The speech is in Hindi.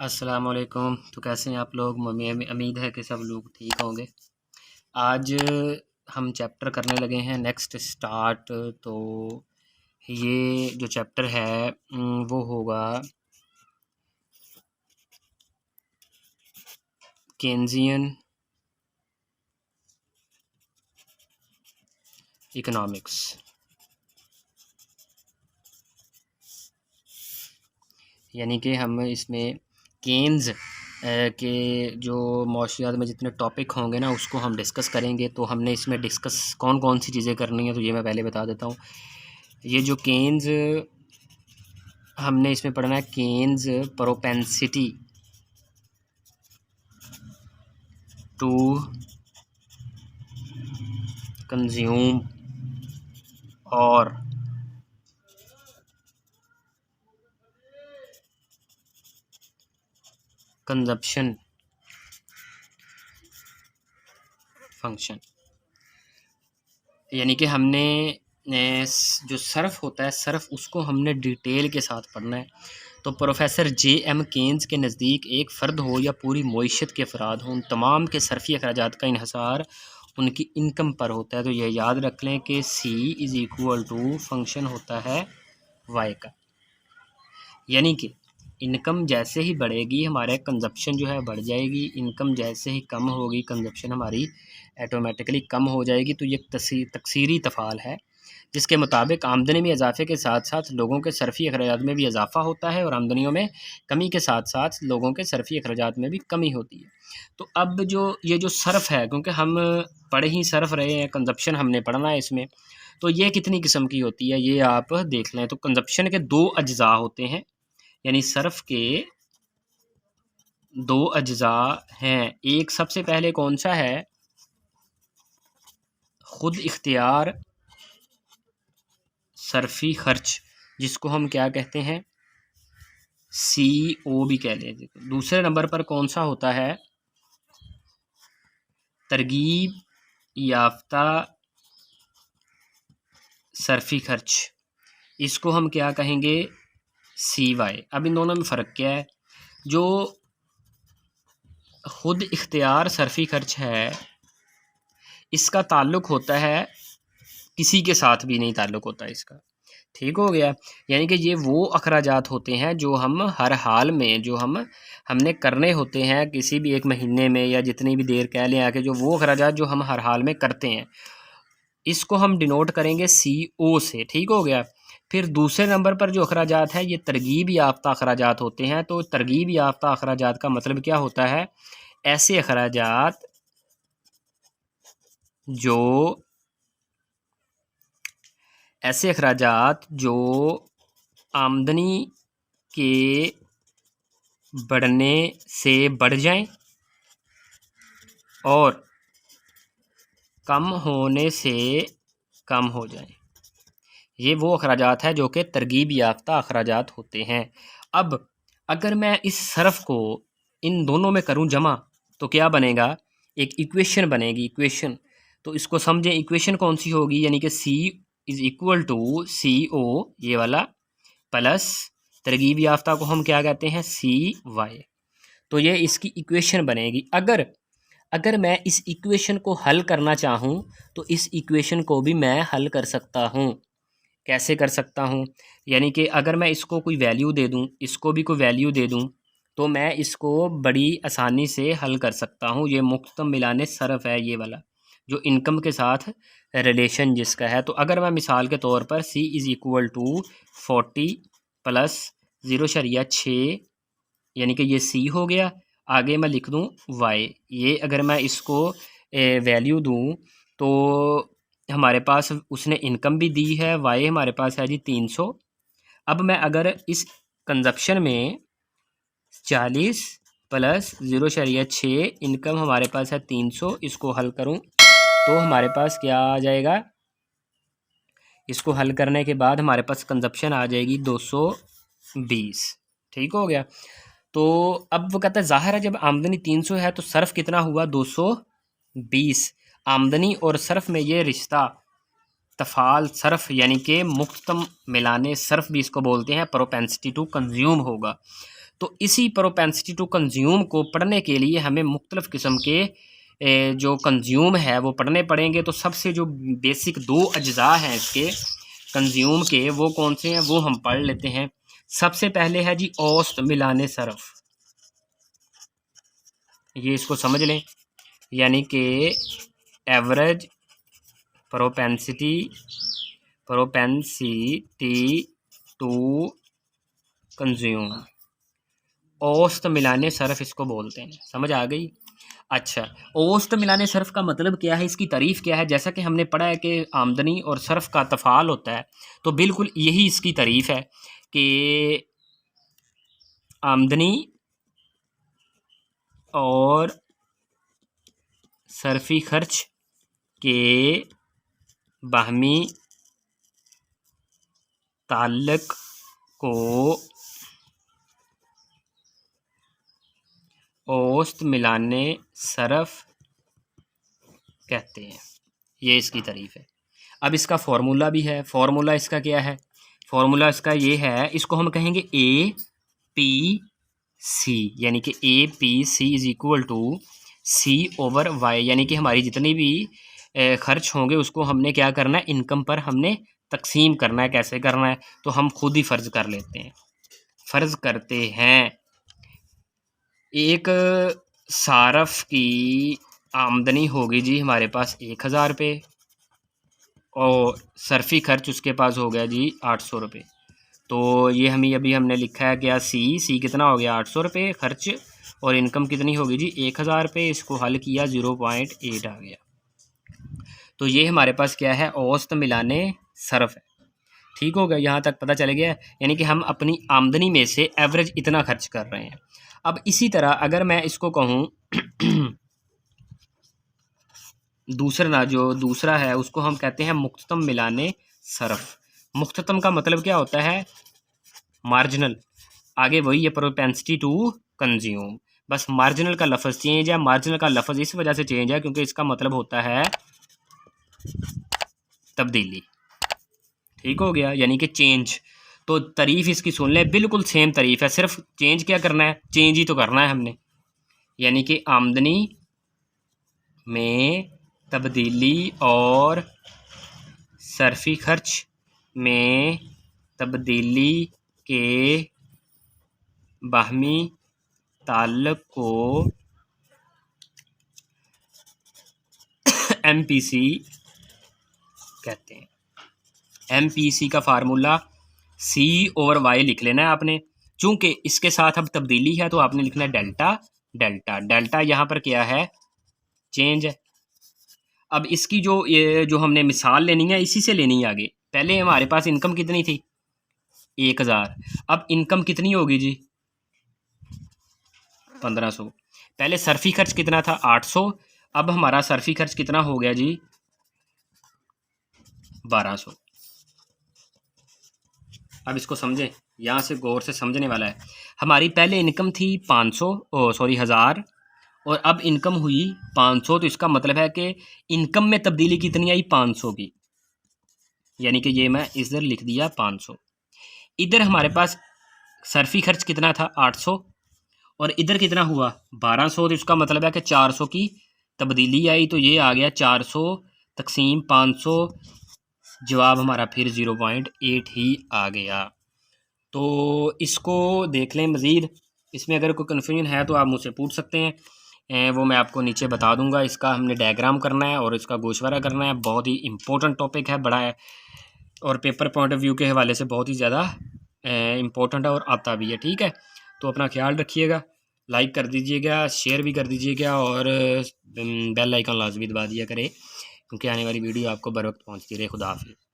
अस्सलाम वालेकुम। तो कैसे हैं आप लोग? उम्मीद है कि सब लोग ठीक होंगे। आज हम चैप्टर करने लगे हैं नेक्स्ट स्टार्ट। तो ये जो चैप्टर है वो होगा केन्जियन इकोनॉमिक्स। यानी कि हम इसमें केन्स के जो मौशियात में जितने टॉपिक होंगे ना उसको हम डिस्कस करेंगे। तो हमने इसमें डिस्कस कौन कौन सी चीज़ें करनी है तो ये मैं पहले बता देता हूँ। ये जो केन्स हमने इसमें पढ़ना है, केन्स प्रोपेंसिटी टू कंज्यूम और कंजप्शन फंक्शन। यानी कि हमने जो सर्फ होता है सर्फ उसको हमने डिटेल के साथ पढ़ना है। तो प्रोफेसर J.M. केन्स के नज़दीक एक फ़र्द हो या पूरी मईशत के अफराद हों, उन तमाम के सर्फी अखराजात का इन्हसार उनकी इनकम पर होता है। तो यह याद रख लें कि C is equal to function होता है Y का। यानी कि इनकम जैसे ही बढ़ेगी हमारे कंजप्शन जो है बढ़ जाएगी, इनकम जैसे ही कम होगी कंजप्शन हमारी ऐटोमेटिकली कम हो जाएगी। तो ये तकसीरी तफ़ाल है जिसके मुताबिक आमदनी में इजाफे के साथ साथ लोगों के सर्फी अखराजात में भी इजाफा होता है और आमदनियों में कमी के साथ साथ लोगों के सर्फी अखराजात में भी कमी होती है। तो अब जो ये जो सर्फ है, क्योंकि हम पढ़े ही सर्फ रहे हैं, कंजप्शन हमने पढ़ना है इसमें, तो ये कितनी किस्म की होती है ये आप देख लें। तो कंजप्शन के दो अज्जा होते हैं, यानी सर्फ के दो अज्जा हैं। एक सबसे पहले कौन सा है? खुद इख्तियार सर्फी खर्च, जिसको हम क्या कहते हैं? CO भी कह लेते। दूसरे नंबर पर कौन सा होता है? तरगीब याफ्ता सर्फी खर्च, इसको हम क्या कहेंगे? CY। अब इन दोनों में फ़र्क क्या है? जो खुद इख्तियार सर्फी खर्च है इसका ताल्लुक़ होता है, किसी के साथ भी नहीं ताल्लुक़ होता इसका। ठीक हो गया। यानी कि ये वो अखराजात होते हैं जो हम हर हाल में जो हमने करने होते हैं किसी भी एक महीने में या जितनी भी देर कह लें आके, जो वो अखराजात जो हम हर हाल में करते हैं इसको हम डिनोट करेंगे CO से। ठीक हो गया। फिर दूसरे नंबर पर जो अखराजात हैं ये तरगीब याफ्ता अखराजात होते हैं। तो तरगीब याफ्ता अखराजात का मतलब क्या होता है? ऐसे अखराजात जो आमदनी के बढ़ने से बढ़ जाएं और कम होने से कम हो जाएं। ये वो अखराजात है जो कि तरगीब याफ्ता अखराजात होते हैं। अब अगर मैं इस सर्फ को इन दोनों में करूं जमा तो क्या बनेगा? एक इक्वेशन बनेगी। इक्वेशन तो इसको समझें, इक्वेशन कौन सी होगी? यानी कि C is equal to CO ये वाला प्लस तरगीब याफ्ता को हम क्या कहते हैं? CY। तो ये इसकी इक्वेशन बनेगी। अगर मैं इस इक्वेशन को हल करना चाहूँ तो इस इक्वेशन को भी मैं हल कर सकता हूँ। कैसे कर सकता हूँ? यानी कि अगर मैं इसको कोई वैल्यू दे दूँ, इसको भी कोई वैल्यू दे दूँ, तो मैं इसको बड़ी आसानी से हल कर सकता हूँ। ये मुख्तम मिलाने सरफ़ है ये वाला, जो इनकम के साथ रिलेशन जिसका है। तो अगर मैं मिसाल के तौर पर C is equal to 40 plus 0.6, यानी कि ये C हो गया। आगे मैं लिख दूँ Y। ये अगर मैं इसको वैल्यू दूँ तो हमारे पास उसने इनकम भी दी है। Y हमारे पास है जी 300। अब मैं अगर इस कंजप्शन में 40 प्लस 0.6 इनकम हमारे पास है 300, इसको हल करूं तो हमारे पास क्या आ जाएगा? इसको हल करने के बाद हमारे पास कंजप्शन आ जाएगी 220। ठीक हो गया। तो अब वो कहता है ज़ाहिर है जब आमदनी 300 है तो सर्फ कितना हुआ? 220। आमदनी और सर्फ में ये रिश्ता तफ़ाल सर्फ यानी कि मुख्तम मिलाने सर्फ भी इसको बोलते हैं, प्रोपेंसिटी टू कंज्यूम होगा। तो इसी प्रोपेंसिटी टू कंज्यूम को पढ़ने के लिए हमें मुख्तलिफ़ किस्म के जो कंज्यूम है वो पढ़ने पड़ेंगे। तो सबसे जो बेसिक 2 अज्जा हैं इसके कंज्यूम के, वो कौन से हैं वो हम पढ़ लेते हैं। सबसे पहले है जी औसत मिलाने सरफ, ये इसको समझ लें, यानी कि एवरेज प्रोपेंसिटी टू कंज्यूम, औसत मिलाने सरफ इसको बोलते हैं। समझ आ गई? अच्छा, औसत मिलाने सरफ का मतलब क्या है, इसकी तारीफ़ क्या है? जैसा कि हमने पढ़ा है कि आमदनी और सरफ का तफ़ाल होता है, तो बिल्कुल यही इसकी तारीफ़ है कि आमदनी और सरफी खर्च के बाहमी ताल्लुक को औसत मिलाने सरफ कहते हैं। ये इसकी तारीफ़ है। अब इसका फार्मूला भी है। फार्मूला इसका क्या है? फार्मूला इसका ये है, इसको हम कहेंगे ए पी सी, यानी कि A P C is equal to C over Y, यानी कि हमारी जितनी भी खर्च होंगे उसको हमने क्या करना है, इनकम पर हमने तकसीम करना है। कैसे करना है तो हम खुद ही फ़र्ज़ कर लेते हैं। फ़र्ज़ करते हैं एक सारफ की आमदनी होगी जी हमारे पास 1000 रुपये और सरफी खर्च उसके पास हो गया जी 800 रुपये। तो ये अभी हमने लिखा है क्या, सी कितना हो गया 800 रुपये खर्च, और इनकम कितनी होगी जी 1000 रुपये। इसको हल किया 0.8 आ गया। तो ये हमारे पास क्या है, औसत मिलाने सरफ है। ठीक हो गया, यहाँ तक पता चल गया। यानी कि हम अपनी आमदनी में से एवरेज इतना खर्च कर रहे हैं। अब इसी तरह अगर मैं इसको कहूँ दूसरा है उसको हम कहते हैं मुख्ततम मिलाने सरफ। मुख्ततम का मतलब क्या होता है, मार्जिनल। आगे वही है प्रोपेंसिटी टू कंज्यूम, बस मार्जिनल का लफ्ज़ चेंज है। मार्जिनल का लफ्ज़ इस वजह से चेंज है क्योंकि इसका मतलब होता है तब्दीली। ठीक हो गया, यानी कि चेंज। तो तारीफ़ इसकी सुन ले, बिल्कुल सेम तारीफ़ है, सिर्फ चेंज क्या करना है, चेंज ही तो करना है हमने। यानी कि आमदनी में तब्दीली और सरफी खर्च में तब्दीली के बाहमी ताल्लुक को MPC कहते हैं। MPC का फार्मूला C ओवर Y लिख लेना है आपने। चूँकि इसके साथ अब तब्दीली है तो आपने लिखना है डेल्टा डेल्टा डेल्टा। यहाँ पर क्या है, चेंज है। अब इसकी जो हमने मिसाल लेनी है इसी से लेनी है आगे। पहले हमारे पास इनकम कितनी थी 1000, अब इनकम कितनी होगी जी 1500। पहले सरफी खर्च कितना था 800, अब हमारा सरफी खर्च कितना हो गया जी 1200। अब इसको समझें, यहाँ से गौर से समझने वाला है। हमारी पहले इनकम थी 1000 और अब इनकम हुई 500। तो इसका मतलब है कि इनकम में तब्दीली कितनी आई 500 की, यानी कि ये मैं इधर लिख दिया 500। इधर हमारे पास सरफी खर्च कितना था 800 और इधर कितना हुआ 1200। तो इसका मतलब है कि 400 की तब्दीली आई, तो ये आ गया 400 तकसीम 500। जवाब हमारा फिर 0.8 ही आ गया। तो इसको देख लें मज़ीद, इसमें अगर कोई कन्फ्यूजन है तो आप मुझसे पूछ सकते हैं, वो मैं आपको नीचे बता दूंगा। इसका हमने डायग्राम करना है और इसका गोशवारा करना है। बहुत ही इम्पोर्टेंट टॉपिक है, बड़ा है, और पेपर पॉइंट ऑफ व्यू के हवाले से बहुत ही ज़्यादा इम्पोर्टेंट है और आता भी है। ठीक है, तो अपना ख्याल रखिएगा, लाइक कर दीजिएगा, शेयर भी कर दीजिएगा और बेल आइकन लाजमी दबा दिया करें क्योंकि आने वाली वीडियो आपको बर वक्त पहुँचती रहे। खुदा हाफिज़।